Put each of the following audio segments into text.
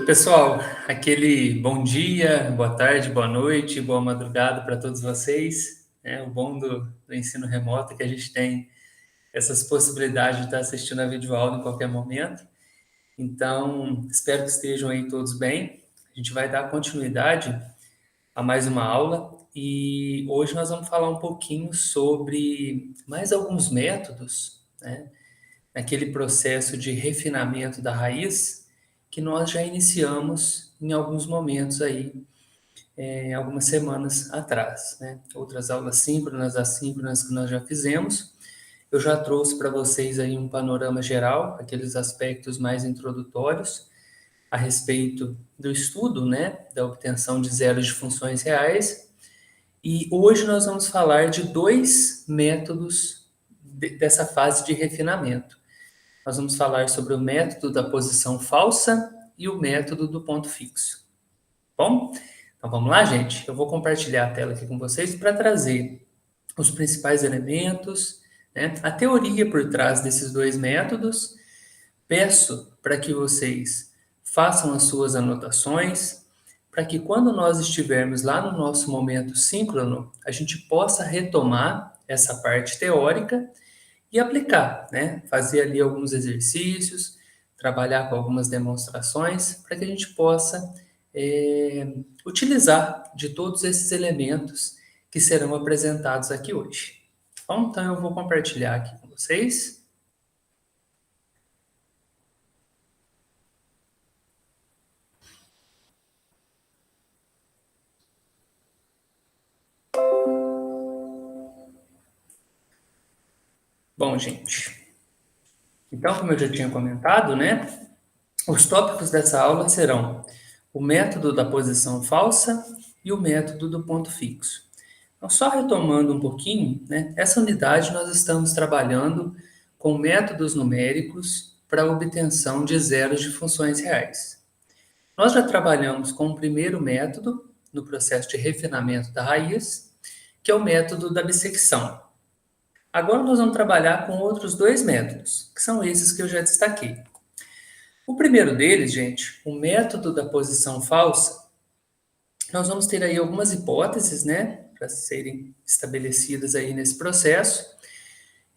Pessoal, aquele bom dia, boa tarde, boa noite, boa madrugada para todos vocês. O bom do ensino remoto é que a gente tem essas possibilidades de estar assistindo a videoaula em qualquer momento. Então, espero que estejam aí todos bem. A gente vai dar continuidade a mais uma aula e hoje nós vamos falar um pouquinho sobre mais alguns métodos, né? Naquele processo de refinamento da raiz que nós já iniciamos em alguns momentos aí, algumas semanas atrás, né? Outras aulas síncronas, assíncronas que nós já fizemos. Eu já trouxe para vocês aí um panorama geral, aqueles aspectos mais introdutórios a respeito do estudo, né, da obtenção de zeros de funções reais. E hoje nós vamos falar de dois métodos dessa fase de refinamento. Nós vamos falar sobre o método da posição falsa e o método do ponto fixo. Bom, então vamos lá, gente? Eu vou compartilhar a tela aqui com vocês para trazer os principais elementos, né? A teoria por trás desses dois métodos. Peço para que vocês façam as suas anotações, para que quando nós estivermos lá no nosso momento síncrono, a gente possa retomar essa parte teórica e aplicar, né? Fazer ali alguns exercícios, trabalhar com algumas demonstrações, para que a gente possa utilizar de todos esses elementos que serão apresentados aqui hoje. Bom, então eu vou compartilhar aqui com vocês. Bom, gente, então, como eu já tinha comentado, né, os tópicos dessa aula serão o método da posição falsa e o método do ponto fixo. Então, só retomando um pouquinho, né, essa unidade nós estamos trabalhando com métodos numéricos para a obtenção de zeros de funções reais. Nós já trabalhamos com o primeiro método no processo de refinamento da raiz, que é o método da bissecção. Agora nós vamos trabalhar com outros dois métodos, que são esses que eu já destaquei. O primeiro deles, gente, o método da posição falsa, nós vamos ter aí algumas hipóteses, né, para serem estabelecidas aí nesse processo.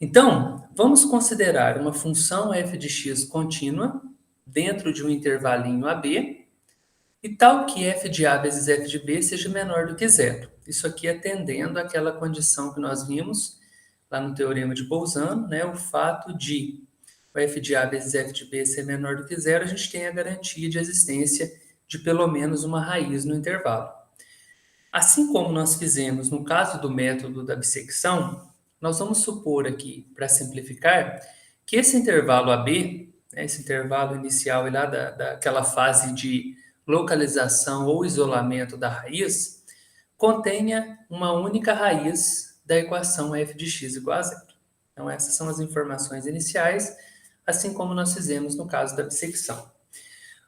Então, vamos considerar uma função f de x contínua dentro de um intervalinho AB e tal que f de A vezes f de B seja menor do que zero. Isso aqui atendendo àquela condição que nós vimos lá no teorema de Bolzano, né, o fato de o f de A vezes f de B ser menor do que zero, a gente tem a garantia de existência de pelo menos uma raiz no intervalo. Assim como nós fizemos no caso do método da bissecção, nós vamos supor aqui, para simplificar, que esse intervalo AB, né, esse intervalo inicial lá daquela fase de localização ou isolamento da raiz, contenha uma única raiz da equação f de x igual a zero. Então, essas são as informações iniciais, assim como nós fizemos no caso da bissecção.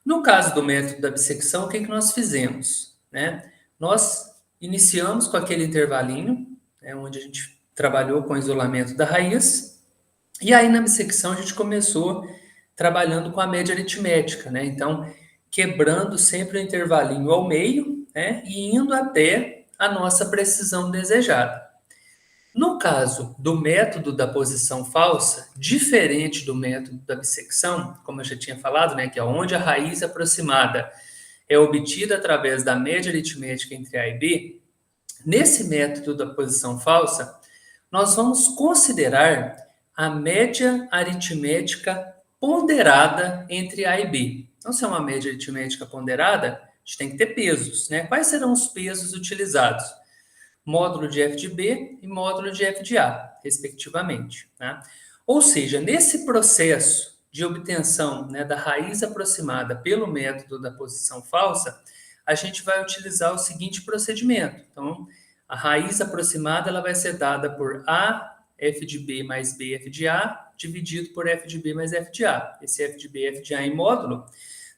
No caso do método da bissecção, o que nós fizemos? Né? Nós iniciamos com aquele intervalinho, né, onde a gente trabalhou com o isolamento da raiz, e aí na bissecção a gente começou trabalhando com a média aritmética, né? Então, quebrando sempre o intervalinho ao meio, né, e indo até a nossa precisão desejada. No caso do método da posição falsa, diferente do método da bissecção, como eu já tinha falado, né, que é onde a raiz aproximada é obtida através da média aritmética entre A e B, nesse método da posição falsa, nós vamos considerar a média aritmética ponderada entre A e B. Então, se é uma média aritmética ponderada, a gente tem que ter pesos, né? Quais serão os pesos utilizados? Módulo de f de B e módulo de f de A, respectivamente. Né? Ou seja, nesse processo de obtenção, né, da raiz aproximada pelo método da posição falsa, a gente vai utilizar o seguinte procedimento. Então, a raiz aproximada ela vai ser dada por A f de B mais B f de A, dividido por f de B mais f de A. Esse f de B e f de A em módulo.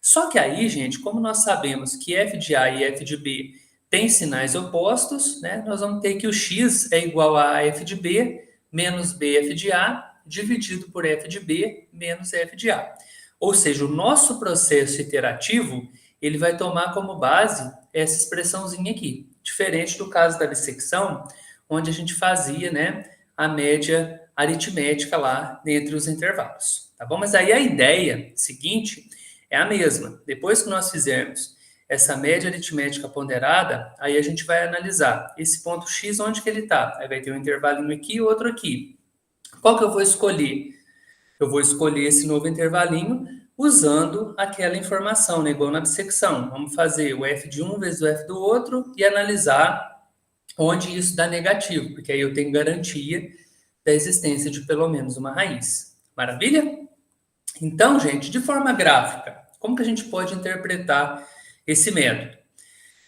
Só que aí, gente, como nós sabemos que f de A e f de B tem sinais opostos, né? Nós vamos ter que o x é igual a f de b menos bf de a dividido por f de b menos f de a. Ou seja, o nosso processo iterativo ele vai tomar como base essa expressãozinha aqui, diferente do caso da bissecção, onde a gente fazia, né, a média aritmética lá entre os intervalos, tá bom? Mas aí a ideia seguinte é a mesma. Depois que nós fizermos essa média aritmética ponderada, aí a gente vai analisar esse ponto X, onde que ele está. Aí vai ter um intervalinho aqui e outro aqui. Qual que eu vou escolher? Eu vou escolher esse novo intervalinho usando aquela informação, né, igual na bissecção. Vamos fazer o f de um vezes o f do outro e analisar onde isso dá negativo, porque aí eu tenho garantia da existência de pelo menos uma raiz. Maravilha? Então, gente, de forma gráfica, como que a gente pode interpretar esse método?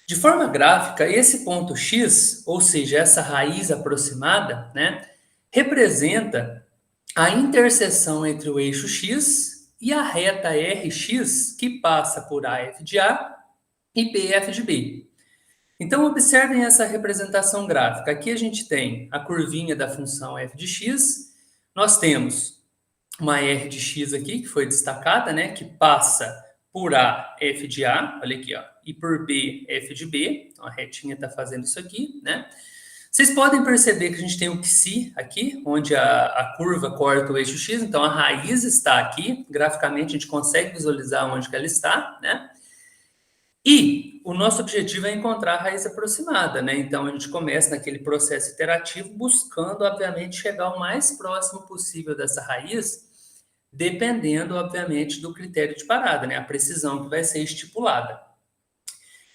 De forma gráfica, esse ponto x, ou seja, essa raiz aproximada, né, representa a interseção entre o eixo x e a reta rx, que passa por AF de A e BF de B. Então, observem essa representação gráfica. Aqui a gente tem a curvinha da função f de x, nós temos uma r de x aqui, que foi destacada, né, que passa por A, f de A, olha aqui, ó, e por B, f de B. Então, a retinha está fazendo isso aqui, né? Vocês podem perceber que a gente tem o psi aqui, onde a curva corta o eixo x, então a raiz está aqui, graficamente a gente consegue visualizar onde que ela está, né? E o nosso objetivo é encontrar a raiz aproximada, né? Então a gente começa naquele processo iterativo buscando, obviamente, chegar o mais próximo possível dessa raiz, dependendo, obviamente, do critério de parada, né? A precisão que vai ser estipulada.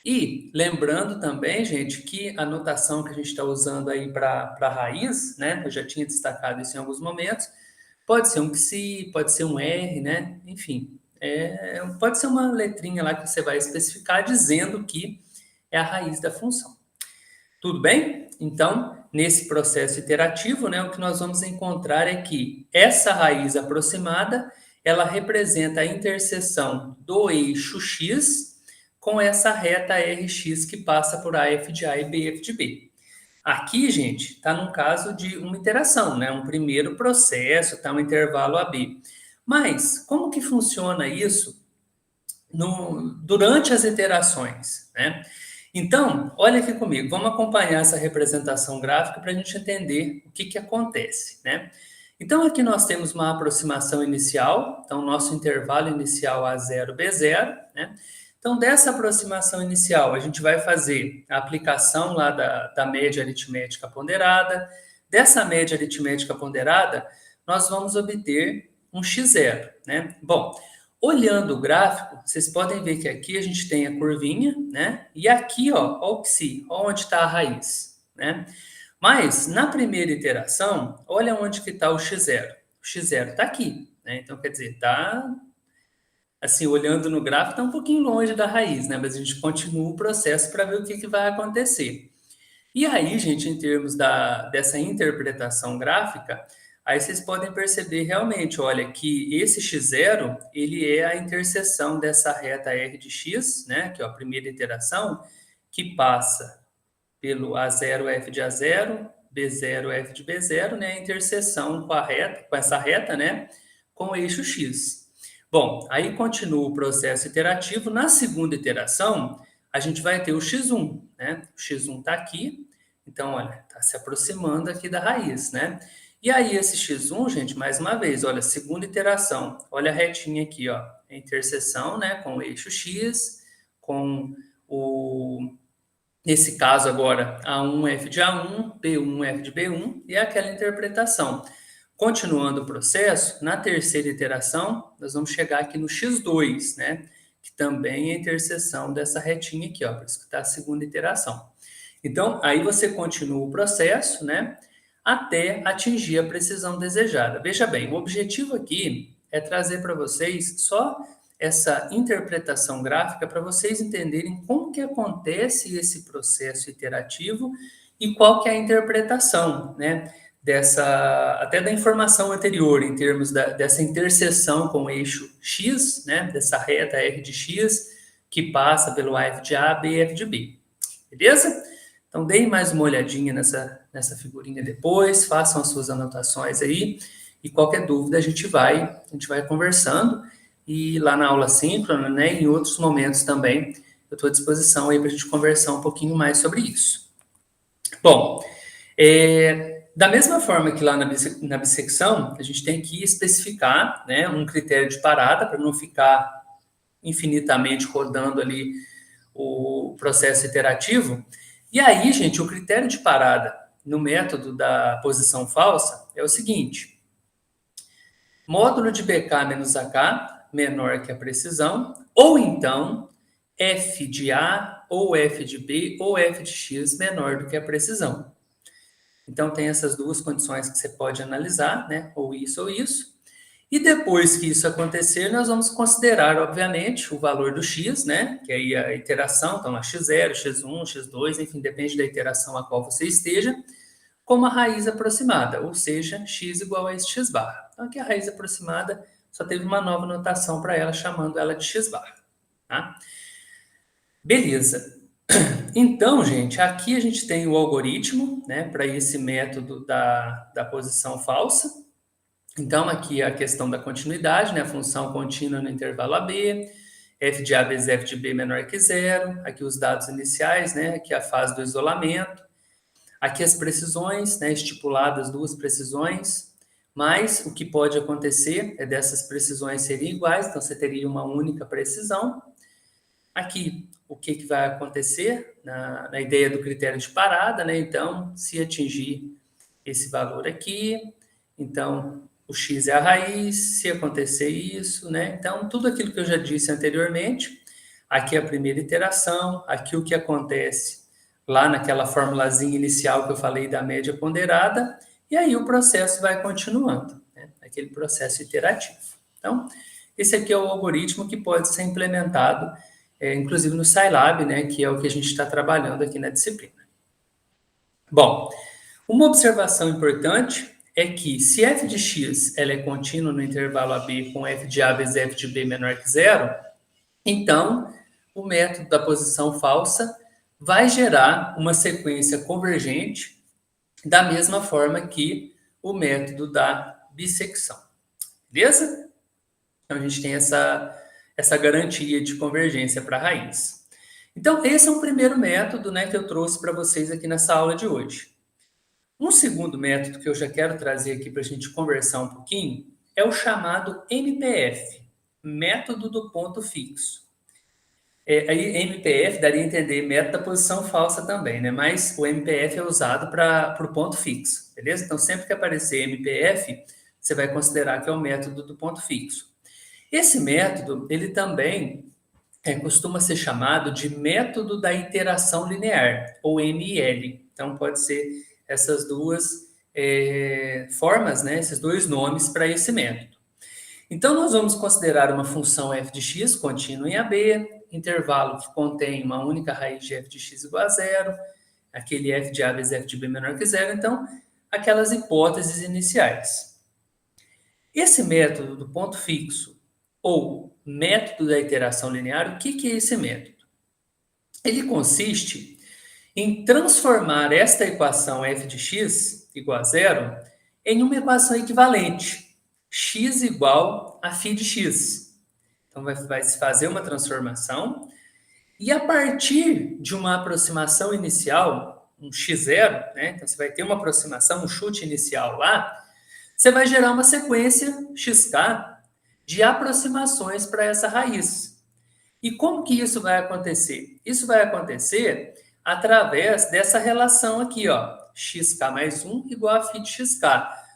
E lembrando também, gente, que a notação que a gente está usando aí para a raiz, né? Eu já tinha destacado isso em alguns momentos, pode ser um psi, pode ser um R, né? Enfim, pode ser uma letrinha lá que você vai especificar dizendo que é a raiz da função. Tudo bem? Então, nesse processo iterativo, né, o que nós vamos encontrar é que essa raiz aproximada, ela representa a interseção do eixo x com essa reta Rx que passa por AF de A e BF de B. Aqui, gente, está num caso de uma iteração, né? Um primeiro processo, está um intervalo AB. Mas como que funciona isso durante as iterações, né? Então, olha aqui comigo, vamos acompanhar essa representação gráfica para a gente entender o que, que acontece, né? Então, aqui nós temos uma aproximação inicial, então, nosso intervalo inicial A0, B0, né? Então, dessa aproximação inicial, a gente vai fazer a aplicação lá da média aritmética ponderada. Dessa média aritmética ponderada, nós vamos obter um x0, né? Bom, olhando o gráfico, vocês podem ver que aqui a gente tem a curvinha, né? E aqui, ó o psi, ó onde está a raiz, né? Mas, na primeira iteração, olha onde que está o x0. O x0 está aqui, né? Então, quer dizer, está assim, olhando no gráfico, está um pouquinho longe da raiz, né? Mas a gente continua o processo para ver o que, que vai acontecer. E aí, gente, em termos dessa interpretação gráfica, aí vocês podem perceber realmente, olha, que esse x0, ele é a interseção dessa reta r de x, né? Que é a primeira iteração, que passa pelo A0F de A0, B0F de B0, né? A interseção com essa reta, né? Com o eixo x. Bom, aí continua o processo iterativo. Na segunda iteração, a gente vai ter o x1, né? O x1 está aqui, então, olha, está se aproximando aqui da raiz, né? E aí, esse x1, gente, mais uma vez, olha, segunda iteração. Olha a retinha aqui, ó, a interseção, né, com o eixo x, com nesse caso agora, A1F de A1, B1F de B1, e aquela interpretação. Continuando o processo, na terceira iteração, nós vamos chegar aqui no x2, né? Que também é a interseção dessa retinha aqui, ó, por isso que está a segunda iteração. Então, aí você continua o processo, né? Até atingir a precisão desejada. Veja bem, o objetivo aqui é trazer para vocês só essa interpretação gráfica para vocês entenderem como que acontece esse processo iterativo e qual que é a interpretação, né? Até da informação anterior, em termos dessa interseção com o eixo x, né, dessa reta r de x, que passa pelo AF de A, BF de B. Beleza? Então, deem mais uma olhadinha nessa figurinha depois, façam as suas anotações aí, e qualquer dúvida a gente vai conversando, e lá na aula síncrona, né, em outros momentos também, eu estou à disposição aí para a gente conversar um pouquinho mais sobre isso. Bom, da mesma forma que lá na bissecção, a gente tem que especificar, né, um critério de parada para não ficar infinitamente rodando ali o processo iterativo. E aí, gente, o critério de parada no método da posição falsa é o seguinte: módulo de BK menos AK menor que a precisão, ou então F de A, ou F de B, ou F de X menor do que a precisão. Então, tem essas duas condições que você pode analisar, né? Ou isso ou isso. E depois que isso acontecer, nós vamos considerar, obviamente, o valor do x, né? Que aí a iteração, então a x0, x1, x2, enfim, depende da iteração a qual você esteja, como a raiz aproximada, ou seja, x igual a esse x barra. Então, aqui a raiz aproximada só teve uma nova notação para ela, chamando ela de x barra. Tá? Beleza. Então, gente, aqui a gente tem o algoritmo, né, para esse método da posição falsa. Então, aqui a questão da continuidade, né, a função contínua no intervalo AB, f de A vezes f de B menor que zero, aqui os dados iniciais, né, aqui a fase do isolamento, aqui as precisões, né, estipuladas duas precisões, mas o que pode acontecer é dessas precisões serem iguais, então você teria uma única precisão. Aqui, o que vai acontecer na ideia do critério de parada, né? Então, se atingir esse valor aqui, então o x é a raiz, se acontecer isso, né? Então, tudo aquilo que eu já disse anteriormente, aqui é a primeira iteração, aqui o que acontece lá naquela formulazinha inicial que eu falei da média ponderada, e aí o processo vai continuando, né? Aquele processo iterativo. Então, esse aqui é o algoritmo que pode ser implementado inclusive no Scilab, né, que é o que a gente está trabalhando aqui na disciplina. Bom, uma observação importante é que se f de x ela é contínua no intervalo AB com f de A vezes f de B menor que zero, então o método da posição falsa vai gerar uma sequência convergente da mesma forma que o método da bissecção. Beleza? Então a gente tem essa garantia de convergência para a raiz. Então, esse é um primeiro método, né, que eu trouxe para vocês aqui nessa aula de hoje. Um segundo método que eu já quero trazer aqui para a gente conversar um pouquinho é o chamado MPF, método do ponto fixo. Aí, MPF daria a entender método da posição falsa também, né? Mas o MPF é usado para o ponto fixo, beleza? Então, sempre que aparecer MPF, você vai considerar que é o método do ponto fixo. Esse método, ele também costuma ser chamado de método da iteração linear, ou MIL. Então, pode ser essas duas formas, né, esses dois nomes para esse método. Então, nós vamos considerar uma função f de x contínua em AB, intervalo que contém uma única raiz de f de x igual a zero, aquele f de A vezes f de B menor que zero, então, aquelas hipóteses iniciais. Esse método do ponto fixo, ou método da iteração linear, o que é esse método? Ele consiste em transformar esta equação f de x igual a zero em uma equação equivalente, x igual a φ de x. Então, vai se fazer uma transformação e a partir de uma aproximação inicial, um x0, né? Então, você vai ter uma aproximação, um chute inicial lá, você vai gerar uma sequência xk de aproximações para essa raiz. E como que isso vai acontecer? Isso vai acontecer através dessa relação aqui, ó, xk mais 1 igual a φ de xk.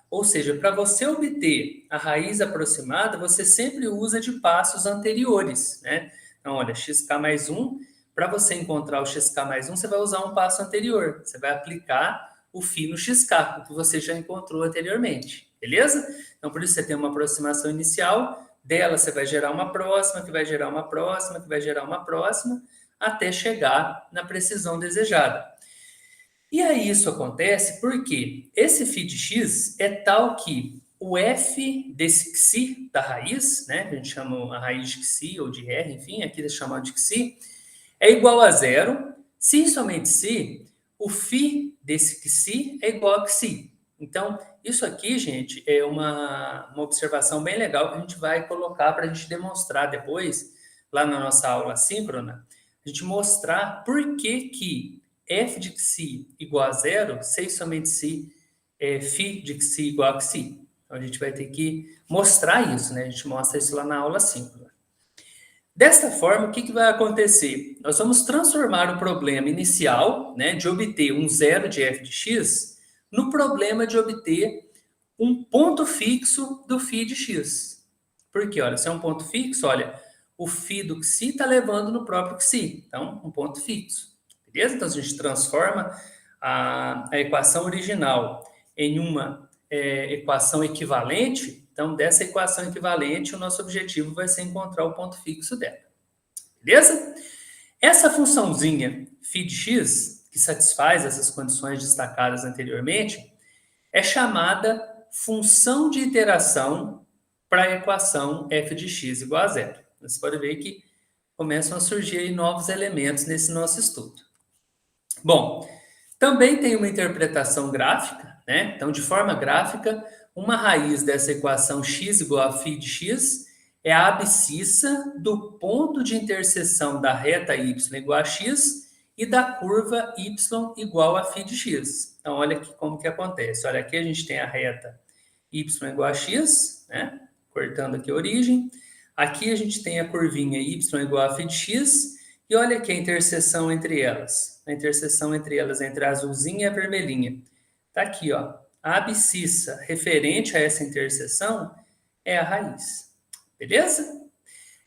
Ou seja, para você obter a raiz aproximada, você sempre usa de passos anteriores, né? Então, olha, xk mais 1, para você encontrar o xk mais 1, você vai usar um passo anterior. Você vai aplicar o φ no xk, o que você já encontrou anteriormente, beleza? Então, por isso você tem uma aproximação inicial, dela você vai gerar uma próxima, que vai gerar uma próxima, que vai gerar uma próxima, até chegar na precisão desejada. E aí isso acontece porque esse φ de x é tal que o f desse xi da raiz, né, a gente chama a raiz de xi ou de r, enfim, aqui eles chamam de xi, é igual a zero, se e somente se o φ desse xi é igual a xi. Então, isso aqui, gente, é uma observação bem legal que a gente vai colocar para a gente demonstrar depois, lá na nossa aula síncrona, a gente mostrar por que f de xi igual a zero, se e somente se φ de xi igual a xi. Então, a gente vai ter que mostrar isso, né? A gente mostra isso lá na aula síncrona. Desta forma, o que vai acontecer? Nós vamos transformar o problema inicial, né, de obter um zero de f de x, no problema de obter um ponto fixo do φ de x. Por quê? Olha, se é um ponto fixo, olha, o φ do xi está levando no próprio xi. Então, um ponto fixo. Beleza? Então, a gente transforma a equação original em uma equação equivalente. Então, dessa equação equivalente, o nosso objetivo vai ser encontrar o ponto fixo dela. Beleza? Essa funçãozinha φ de x, que satisfaz essas condições destacadas anteriormente, é chamada função de iteração para a equação f de x igual a zero. Você pode ver que começam a surgir aí novos elementos nesse nosso estudo. Bom, também tem uma interpretação gráfica, né? Então, de forma gráfica, uma raiz dessa equação x igual a φ de x é a abscissa do ponto de interseção da reta y igual a x e da curva y igual a φ de x. Então, olha aqui como que acontece. Olha, aqui a gente tem a reta y igual a x, né? Cortando aqui a origem. Aqui a gente tem a curvinha y igual a φ de x. E olha aqui a interseção entre elas. A interseção entre elas, entre a azulzinha e a vermelhinha. Tá aqui, ó. A abscissa referente a essa interseção é a raiz. Beleza?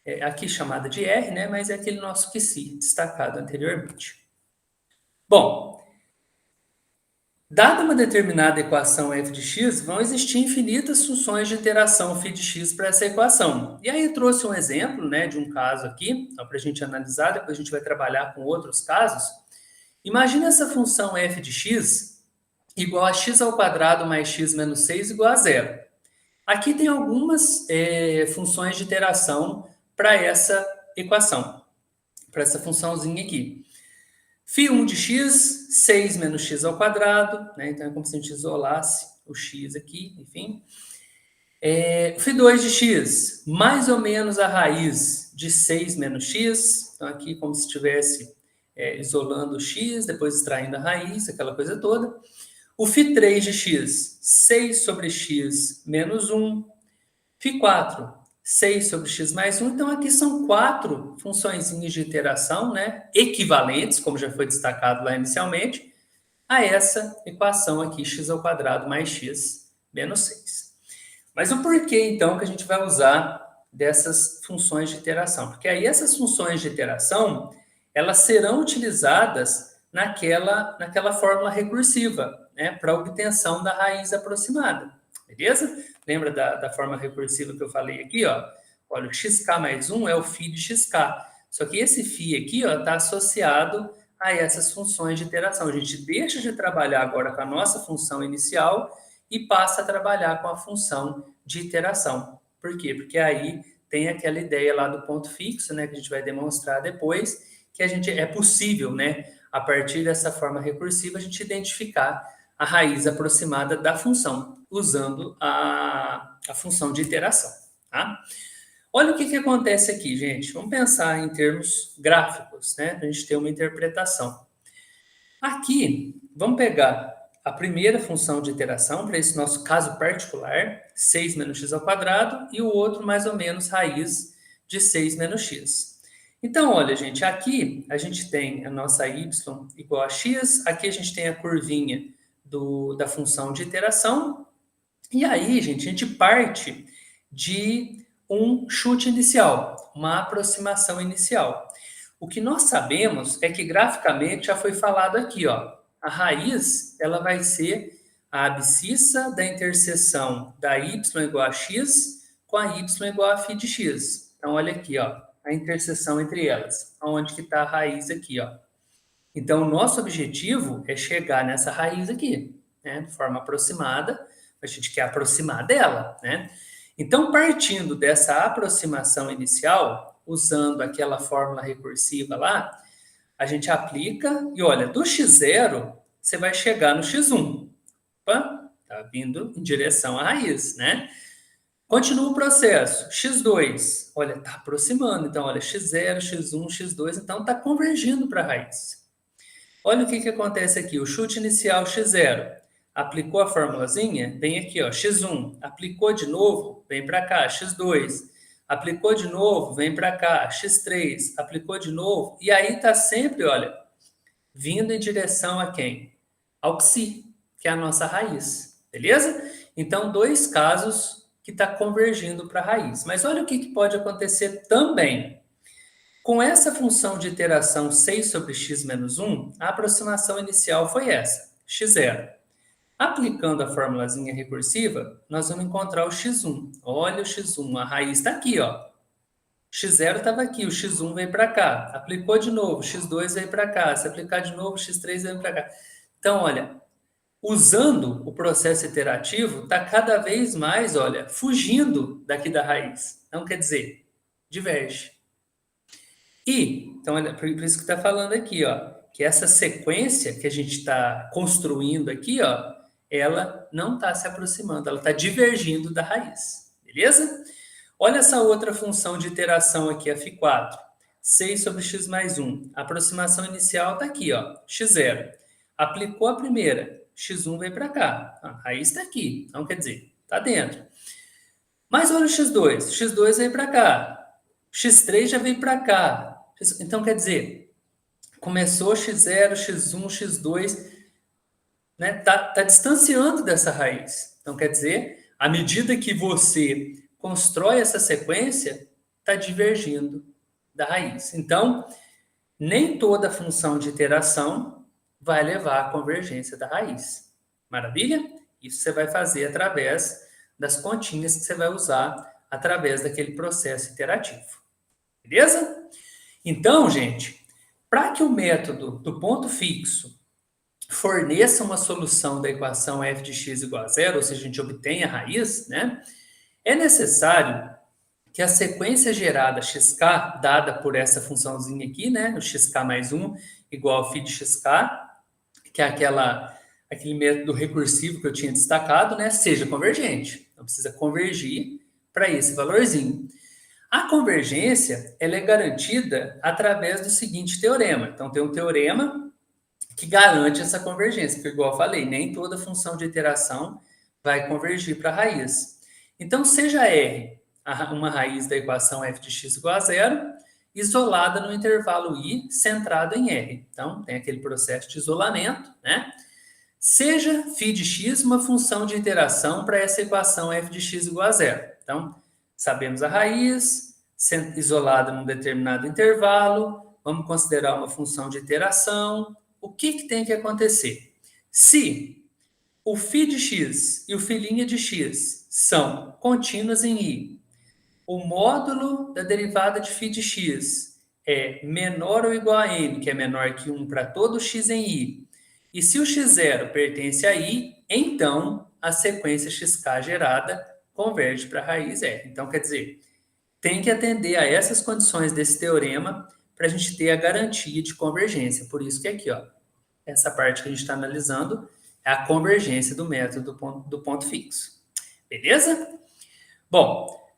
É aqui chamada de R, né? Mas é aquele nosso QC, destacado anteriormente. Bom, dada uma determinada equação f de x, vão existir infinitas funções de iteração φ de x para essa equação. E aí eu trouxe um exemplo, né, de um caso aqui, para a gente analisar, depois a gente vai trabalhar com outros casos. Imagina essa função f de x igual a x ao quadrado mais x menos 6 igual a zero. Aqui tem algumas funções de iteração para essa equação, para essa funçãozinha aqui. φ1 de x, 6 menos x ao quadrado, né? Então é como se a gente isolasse o x aqui, enfim. φ2 de x, mais ou menos a raiz de 6 menos x. Então aqui como se estivesse isolando o x, depois extraindo a raiz, aquela coisa toda. O φ3 de x, 6 sobre x menos 1. φ4, 6 sobre x mais 1. Então, aqui são 4 funções de iteração, né, equivalentes, como já foi destacado lá inicialmente, a essa equação aqui, x ao quadrado mais x menos 6. Mas o porquê, então, que a gente vai usar dessas funções de iteração? Porque aí essas funções de iteração, elas serão utilizadas naquela fórmula recursiva, né, para obtenção da raiz aproximada, beleza? Lembra da forma recursiva que eu falei aqui, ó? Olha, o xk mais 1 é o φ de xk. Só que esse φ aqui, ó, está associado a essas funções de iteração. A gente deixa de trabalhar agora com a nossa função inicial e passa a trabalhar com a função de iteração. Por quê? Porque aí tem aquela ideia lá do ponto fixo, né, que a gente vai demonstrar depois, que é possível, né, a partir dessa forma recursiva, a gente identificar a raiz aproximada da função, usando a função de iteração. Tá? Olha o que acontece aqui, gente. Vamos pensar em termos gráficos, né? Para a gente ter uma interpretação. Aqui, vamos pegar a primeira função de iteração, para esse nosso caso particular, 6 menos x ao quadrado, e o outro, mais ou menos, raiz de 6 menos x. Então, olha, gente, aqui a gente tem a nossa y igual a x, aqui a gente tem a curvinha da função de iteração, e aí, gente, a gente parte de um chute inicial, uma aproximação inicial. O que nós sabemos é que graficamente já foi falado aqui, ó, a raiz ela vai ser a abscissa da interseção da y igual a x com a y igual a φ de x. Então, olha aqui, ó, a interseção entre elas, onde que está a raiz aqui, ó. Então, o nosso objetivo é chegar nessa raiz aqui, né, de forma aproximada, a gente quer aproximar dela, né? Então, partindo dessa aproximação inicial, usando aquela fórmula recursiva lá, a gente aplica e olha, do x0, você vai chegar no x1. Opa, Está vindo em direção à raiz, né? Continua o processo. x2, olha, está aproximando. Então, olha, x0, x1, x2, então está convergindo para a raiz. Olha o que acontece aqui. O chute inicial x0. Aplicou a formulazinha, vem aqui, ó, x1. Aplicou de novo, vem para cá, x2. Aplicou de novo, vem para cá, x3. Aplicou de novo. E aí está sempre, olha, vindo em direção a quem? Ao psi, que é a nossa raiz. Beleza? Então, dois casos que está convergindo para a raiz. Mas olha o que pode acontecer também. Com essa função de iteração 6 sobre x menos 1, a aproximação inicial foi essa, x0. Aplicando a formulazinha recursiva, nós vamos encontrar o x1. Olha o x1, a raiz está aqui, ó. x0 estava aqui, o x1 veio para cá. Aplicou de novo, x2 veio para cá. Se aplicar de novo, x3 veio para cá. Então, olha, usando o processo iterativo, está cada vez mais, olha, fugindo daqui da raiz. Então, quer dizer, diverge. Então, olha, por isso que está falando aqui, ó, que essa sequência que a gente está construindo aqui, ó, ela não está se aproximando, ela está divergindo da raiz, beleza? Olha essa outra função de iteração aqui, f4. 6 sobre x mais 1. A aproximação inicial está aqui, ó, x0. Aplicou a primeira, x1 veio para cá. A raiz está aqui, então quer dizer, está dentro. Mas olha o x2. x2 veio para cá. x3 já veio para cá. Então, quer dizer, começou x0, x1, x2, né? Tá distanciando dessa raiz. Então, quer dizer, à medida que você constrói essa sequência, está divergindo da raiz. Então, nem toda função de iteração vai levar à convergência da raiz. Maravilha? Isso você vai fazer através das continhas que você vai usar através daquele processo iterativo. Beleza? Então, gente, para que o método do ponto fixo forneça uma solução da equação f de x igual a zero, ou seja, a gente obtenha a raiz, né, é necessário que a sequência gerada xk, dada por essa funçãozinha aqui, né, o xk mais 1 igual a φ de xk, que é aquele método recursivo que eu tinha destacado, né, seja convergente. Então, precisa convergir para esse valorzinho. A convergência ela é garantida através do seguinte teorema. Então, tem um teorema que garante essa convergência, porque, igual eu falei, nem toda função de iteração vai convergir para a raiz. Então, seja R uma raiz da equação f de x igual a zero, isolada no intervalo i, centrado em R. Então, tem aquele processo de isolamento, né? Seja φ de x uma função de iteração para essa equação f de x igual a zero. Então, sabemos a raiz, isolada num determinado intervalo, vamos considerar uma função de iteração. O que tem que acontecer? Se o φ de x e o φ' de x são contínuos em i, o módulo da derivada de φ de x é menor ou igual a n, que é menor que 1 para todo x em i, e se o x0 pertence a i, então a sequência xk gerada converge para a raiz R. Então, quer dizer, tem que atender a essas condições desse teorema para a gente ter a garantia de convergência. Por isso que aqui, ó, essa parte que a gente está analisando é a convergência do método do ponto fixo. Beleza? Bom,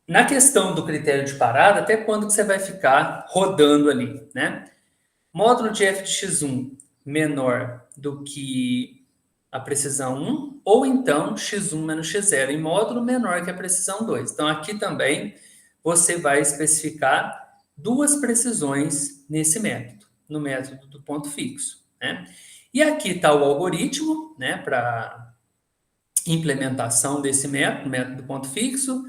na questão do critério de parada, até quando que você vai ficar rodando ali, né? Módulo de f de x1 menor do que a precisão 1, ou então x1 menos x0 em módulo menor que a precisão 2. Então, aqui também você vai especificar duas precisões nesse método, no método do ponto fixo, né? E aqui está o algoritmo, né, para implementação desse método do ponto fixo.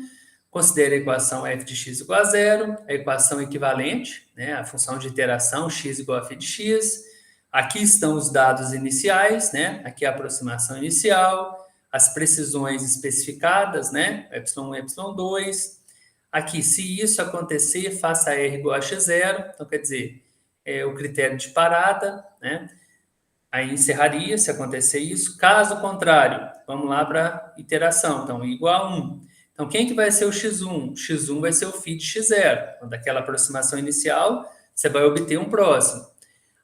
Considere a equação f de x igual a zero, a equação equivalente, né, a função de iteração x igual a φ de x. Aqui estão os dados iniciais, né? Aqui a aproximação inicial, as precisões especificadas, né? y1 e y2. Aqui, se isso acontecer, faça R igual a x0. Então, quer dizer, é o critério de parada, né? Aí encerraria se acontecer isso. Caso contrário, vamos lá para iteração. Então, igual a 1. Então, quem que vai ser o x1? x1 vai ser o φ de x0. Então, daquela aproximação inicial, você vai obter um próximo.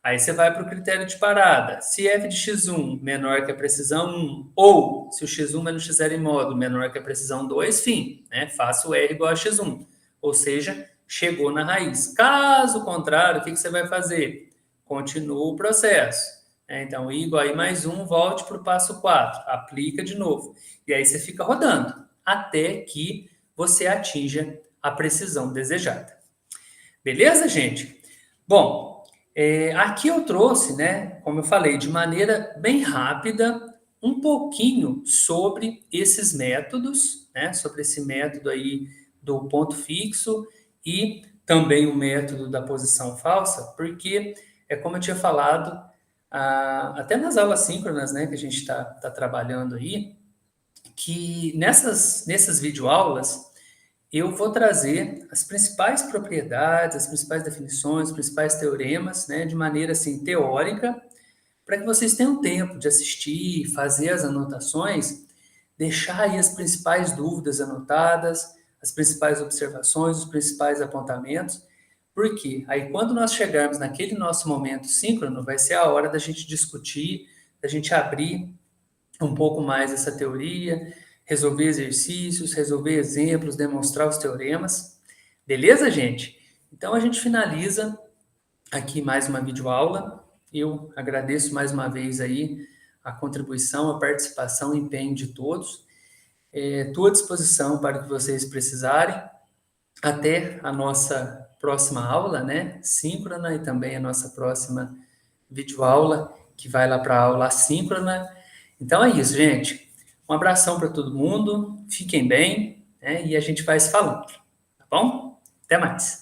Aí você vai para o critério de parada. Se f de x1 menor que a precisão 1, ou se o x1 menos x0 em módulo menor que a precisão 2, fim, né? Faça o r igual a x1. Ou seja, chegou na raiz. Caso contrário, o que você vai fazer? Continua o processo. Então, i igual a i mais 1, volte para o passo 4. Aplica de novo. E aí você fica rodando, até que você atinja a precisão desejada. Beleza, gente? Bom, aqui eu trouxe, né, como eu falei, de maneira bem rápida, um pouquinho sobre esses métodos, né, sobre esse método aí do ponto fixo e também o método da posição falsa, porque é como eu tinha falado, até nas aulas síncronas, né, que a gente está trabalhando aí, que nessas videoaulas eu vou trazer as principais propriedades, as principais definições, os principais teoremas, né, de maneira assim teórica, para que vocês tenham tempo de assistir, fazer as anotações, deixar aí as principais dúvidas anotadas, as principais observações, os principais apontamentos, porque aí quando nós chegarmos naquele nosso momento síncrono, vai ser a hora da gente discutir, da gente abrir um pouco mais essa teoria, resolver exercícios, resolver exemplos, demonstrar os teoremas. Beleza, gente? Então a gente finaliza aqui mais uma videoaula. Eu agradeço mais uma vez aí a contribuição, a participação, o empenho de todos. Estou à disposição para o que vocês precisarem. Até a nossa próxima aula, né? Síncrona, e também a nossa próxima videoaula, que vai lá para a aula assíncrona. Então é isso, gente. Um abração para todo mundo, fiquem bem, né? E a gente vai se falando, tá bom? Até mais.